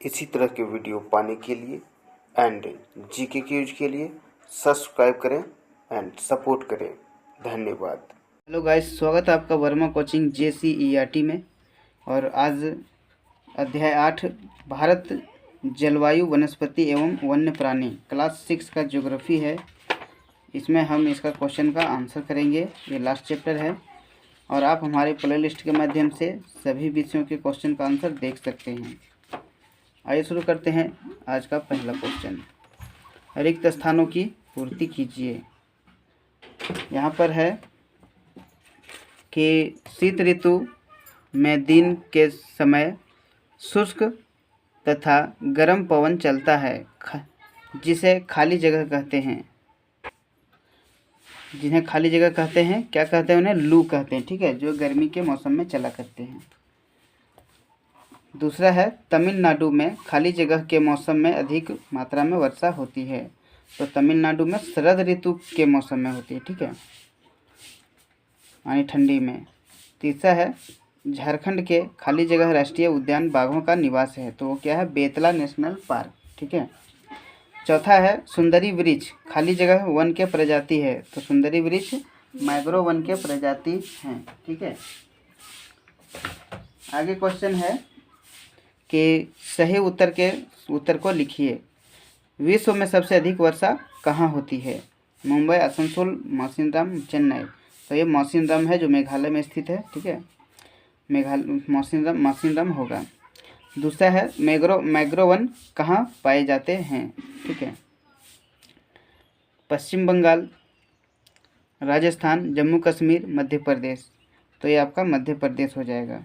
इसी तरह के वीडियो पाने के लिए एंड जीके क्यूज के लिए सब्सक्राइब करें एंड सपोर्ट करें। धन्यवाद। हेलो गाइस, स्वागत है आपका वर्मा कोचिंग JCERT में। और आज अध्याय 8 भारत जलवायु वनस्पति एवं वन्य प्राणी क्लास 6 का ज्योग्राफी है। इसमें हम इसका क्वेश्चन का आंसर करेंगे। ये लास्ट चैप्टर है और आप हमारे प्लेलिस्ट के माध्यम से सभी विषयों के क्वेश्चन का आंसर देख सकते हैं। आइए शुरू करते हैं आज का पहला क्वेश्चन। रिक्त स्थानों की पूर्ति कीजिए। यहाँ पर है कि शीत ऋतु में दिन के समय शुष्क तथा गर्म पवन चलता है जिसे खाली जगह कहते हैं। जिन्हें खाली जगह कहते हैं, क्या कहते हैं? उन्हें लू कहते हैं। ठीक है, जो गर्मी के मौसम में चला करते हैं। दूसरा है तमिलनाडु में खाली जगह के मौसम में अधिक मात्रा में वर्षा होती है। तो तमिलनाडु में शरद ऋतु के मौसम में होती है। ठीक है, यानी ठंडी में। तीसरा है झारखंड के खाली जगह राष्ट्रीय उद्यान बाघों का निवास है। तो वो क्या है? Betla national park. ठीक है। चौथा है सुंदरी वृक्ष खाली जगह वन के प्रजाति है। तो सुंदरी वृक्ष मैंग्रोव वन के प्रजाति हैं। ठीक है। आगे क्वेश्चन है कि सही उत्तर को लिखिए। विश्व में सबसे अधिक वर्षा कहाँ होती है? मुंबई, आसनसोल, मौसिनराम, चेन्नई। तो ये मौसिनराम है जो मेघालय में स्थित है। ठीक है, मौसिनराम होगा। दूसरा है मैंग्रोव वन कहाँ पाए जाते हैं? ठीक है, पश्चिम बंगाल, राजस्थान, जम्मू कश्मीर, मध्य प्रदेश। तो ये आपका मध्य प्रदेश हो जाएगा।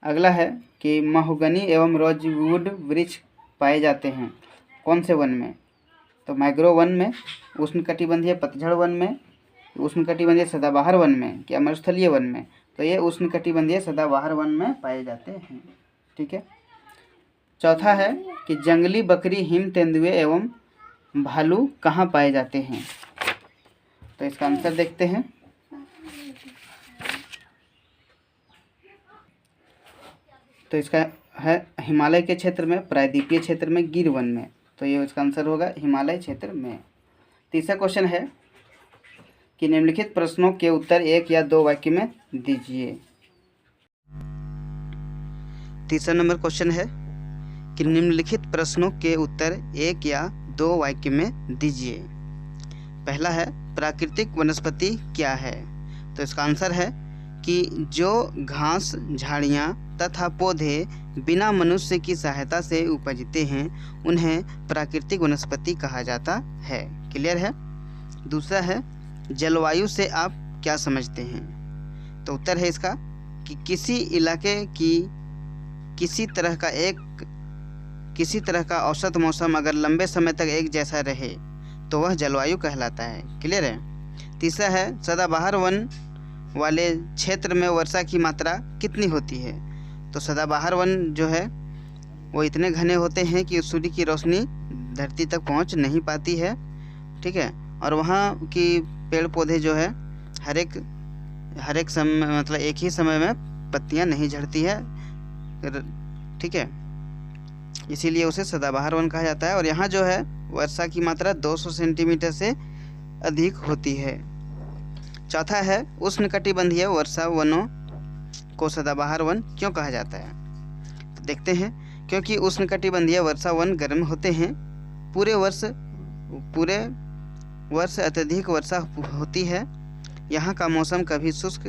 अगला है कि महोगनी एवं रोजवुड वृक्ष पाए जाते हैं कौन से वन में? तो मैंग्रोव वन में, उष्णकटिबंधीय पतझड़ वन में, उष्णकटिबंधीय सदाबहार वन में, क्या मरुस्थलीय वन में? तो ये उष्णकटिबंधीय सदाबहार वन में पाए जाते हैं। ठीक है। चौथा है कि जंगली बकरी, हिम तेंदुए एवं भालू कहाँ पाए जाते हैं? तो इसका आंसर देखते हैं। तो इसका है हिमालय के क्षेत्र में, प्रायद्वीपीय क्षेत्र में, गिर वन में। तो ये इसका आंसर होगा हिमालय क्षेत्र में। तीसरा क्वेश्चन है कि निम्नलिखित प्रश्नों के उत्तर 1 या 2 वाक्य में दीजिए। तीसरा नंबर क्वेश्चन है कि निम्नलिखित प्रश्नों के उत्तर 1 या 2 वाक्य में दीजिए। पहला है प्राकृतिक वनस्पति क्या है? तो इसका आंसर है कि जो घास, झाड़ियाँ तथा पौधे बिना मनुष्य की सहायता से उपजते हैं उन्हें प्राकृतिक वनस्पति कहा जाता है। क्लियर है। दूसरा है जलवायु से आप क्या समझते हैं? तो उत्तर है इसका कि किसी इलाके की किसी तरह का औसत मौसम अगर लंबे समय तक एक जैसा रहे तो वह जलवायु कहलाता है। क्लियर है। तीसरा है सदाबहार वन वाले क्षेत्र में वर्षा की मात्रा कितनी होती है? तो सदाबहार वन जो है वो इतने घने होते हैं कि सूर्य की रोशनी धरती तक पहुंच नहीं पाती है। ठीक है। और वहाँ की पेड़ पौधे जो है हर एक समय, मतलब एक ही समय में पत्तियां नहीं झड़ती है। ठीक है, इसीलिए उसे सदाबहार वन कहा जाता है। और यहाँ जो है वर्षा की मात्रा 200 सेंटीमीटर से अधिक होती है। चौथा है उष्णकटिबंधीय वर्षा वनों को सदाबहार वन क्यों कहा जाता है? तो देखते हैं, क्योंकि उष्णकटिबंधीय वर्षा वन गर्म होते हैं, पूरे वर्ष अत्यधिक वर्षा होती है, यहाँ का मौसम कभी शुष्क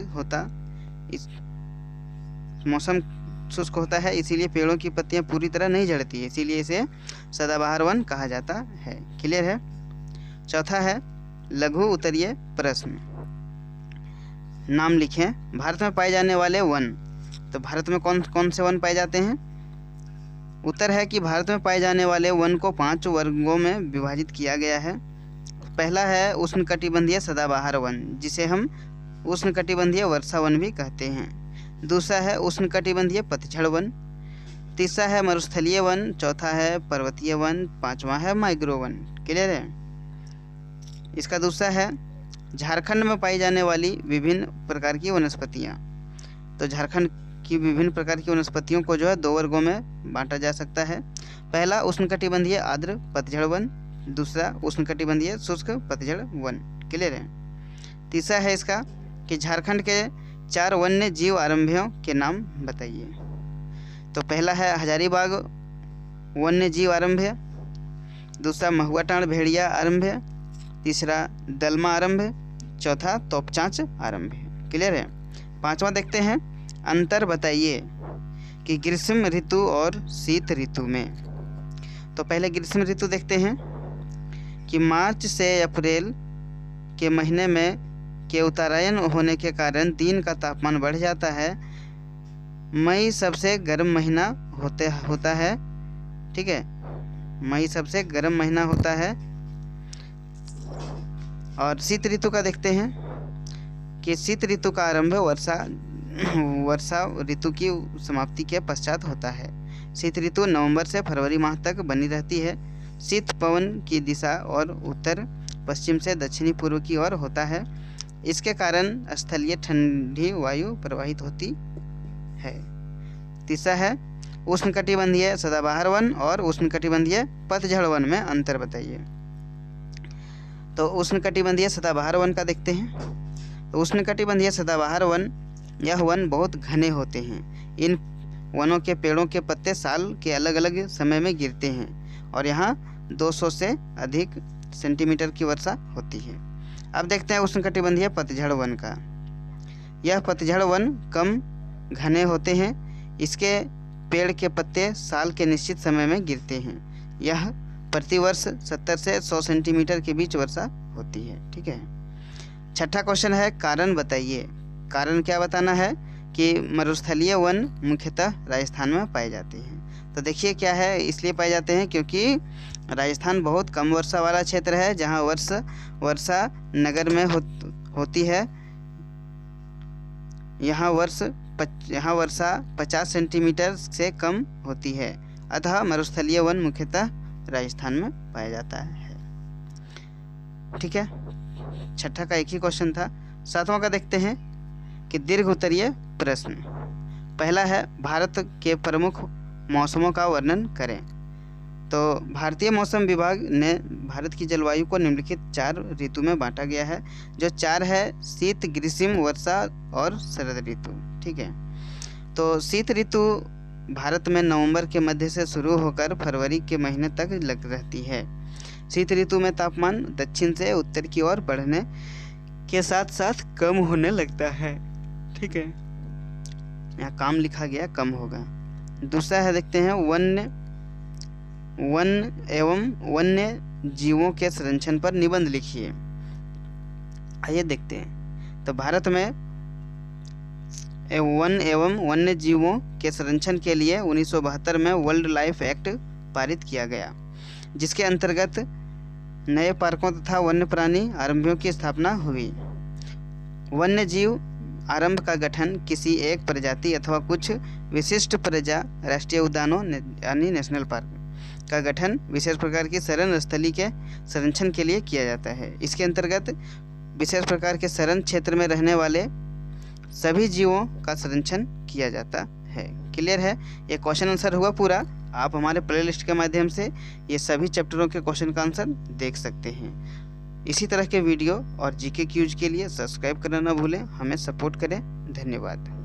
होता है, इसीलिए पेड़ों की पत्तियां पूरी तरह नहीं झड़ती है, इसीलिए इसे सदाबहार वन कहा जाता है। क्लियर है। चौथा है लघु उत्तरीय प्रश्न। नाम लिखें भारत में पाए जाने वाले वन। तो भारत में कौन से वन पाए जाते हैं? उत्तर है कि भारत में पाए जाने वाले वन को 5 वर्गों में विभाजित किया गया है। पहला है उष्णकटिबंधीय सदाबहार वन, जिसे हम उष्णकटिबंधीय वर्षा वन भी कहते हैं। दूसरा है उष्णकटिबंधीय पतझड़ वन। तीसरा है मरुस्थलीय वन। चौथा है पर्वतीय वन। पांचवा है मैंग्रोव वन। क्लियर है। इसका दूसरा है झारखंड में पाई जाने वाली विभिन्न प्रकार की वनस्पतियाँ। तो झारखंड की विभिन्न प्रकार की वनस्पतियों को जो है 2 वर्गों में बांटा जा सकता है। पहला उष्णकटिबंधीय आर्द्र पतझड़ वन, दूसरा उष्णकटिबंधीय शुष्क पतझड़ वन। क्लियर है। तीसरा है इसका कि झारखंड के 4 वन्य जीव आरंभियों के नाम बताइए। तो पहला है हजारीबाग वन्य जीव आरंभ्य, दूसरा महुआटांड़ भेड़िया आरंभ्य, तीसरा दलमा आरंभ्य, चौथा तोपचांच आरंभ्य। क्लियर है। पांचवा देखते हैं, अंतर बताइए कि ग्रीष्म ऋतु और शीत ऋतु में। तो पहले ग्रीष्म ऋतु देखते हैं कि मार्च से अप्रैल के महीने में के उत्तरायण होने के कारण दिन का तापमान बढ़ जाता है। मई सबसे गर्म महीना होता है। ठीक है, मई सबसे गर्म महीना होता है। और शीत ऋतु का देखते हैं कि शीत ऋतु का आरंभ वर्षा ऋतु की समाप्ति के पश्चात होता है। शीत ऋतु नवंबर से फरवरी माह तक बनी रहती है। शीत पवन की दिशा और उत्तर पश्चिम से दक्षिणी पूर्व की ओर होता है। इसके कारण स्थलीय ठंडी वायु प्रवाहित होती है। तीसरा है उष्णकटिबंधीय सदाबहार वन और उष्णकटिबंधीय पतझड़ वन में अंतर बताइए। तो उष्णकटिबंधीय सदाबहार वन का देखते हैं। तो उष्णकटिबंधीय सदाबहार वन, यह वन बहुत घने होते हैं। इन वनों के पेड़ों के पत्ते साल के अलग अलग समय में गिरते हैं और यहाँ 200 से अधिक सेंटीमीटर की वर्षा होती है। अब देखते हैं उष्णकटिबंधीय पतझड़ वन का। यह पतझड़ वन कम घने होते हैं। इसके पेड़ के पत्ते साल के निश्चित समय में गिरते हैं। यह प्रतिवर्ष 70 से 100 सेंटीमीटर के बीच वर्षा होती है। ठीक है। छठा क्वेश्चन है, कारण बताइए। कारण क्या बताना है कि मरुस्थलीय वन मुख्यतः राजस्थान में पाए जाते हैं। तो देखिए क्या है, इसलिए पाए जाते हैं क्योंकि राजस्थान बहुत कम वर्षा वाला क्षेत्र है, जहाँ वर्षा नगर में होती है। यहाँ वर्षा 50 सेंटीमीटर से कम होती है। अतः मरुस्थलीय वन मुख्यतः राजस्थान में पाया जाता है। ठीक है, छठा का एक ही क्वेश्चन था। सातवां का देखते हैं कि दीर्घ उत्तरीय प्रश्न। पहला है, भारत के प्रमुख मौसमों का वर्णन करें। तो भारतीय मौसम विभाग ने भारत की जलवायु को निम्नलिखित 4 ऋतु में बांटा गया है, जो 4 है शीत, ग्रीष्म, वर्षा और शरद ऋतु। ठीक है। तो शीत ऋतु भारत में नवंबर के मध्य से शुरू होकर फरवरी के महीने तक लग रहती है। शीत ऋतु में तापमान दक्षिण से उत्तर की ओर बढ़ने के साथ साथ कम होने लगता है। ठीक है, यहाँ काम लिखा गया, कम होगा। दूसरा है, देखते हैं वन एवं वन्य जीवों के संरक्षण पर निबंध लिखिए। आइए देखते हैं। तो भारत में वन एवं वन्य जीवों के संरक्षण के लिए 1972 में वाइल्ड लाइफ एक्ट पारित किया गया, जिसके अंतर्गत नए पार्कों तथा वन्य प्राणी आरंभियों की स्थापना हुई। वन्य जीव आरंभ का गठन किसी एक प्रजाति अथवा कुछ विशिष्ट प्रजा राष्ट्रीय उद्यानों यानी नेशनल पार्क का गठन विशेष प्रकार की शरण स्थली के संरक्षण के लिए किया जाता है। इसके अंतर्गत विशेष प्रकार के शरण क्षेत्र में रहने वाले सभी जीवों का संरक्षण किया जाता है। क्लियर है। ये क्वेश्चन आंसर हुआ पूरा। आप हमारे प्लेलिस्ट के माध्यम से ये सभी चैप्टरों के क्वेश्चन का आंसर देख सकते हैं। इसी तरह के वीडियो और जीके क्यूज के लिए सब्सक्राइब करना ना भूलें। हमें सपोर्ट करें। धन्यवाद।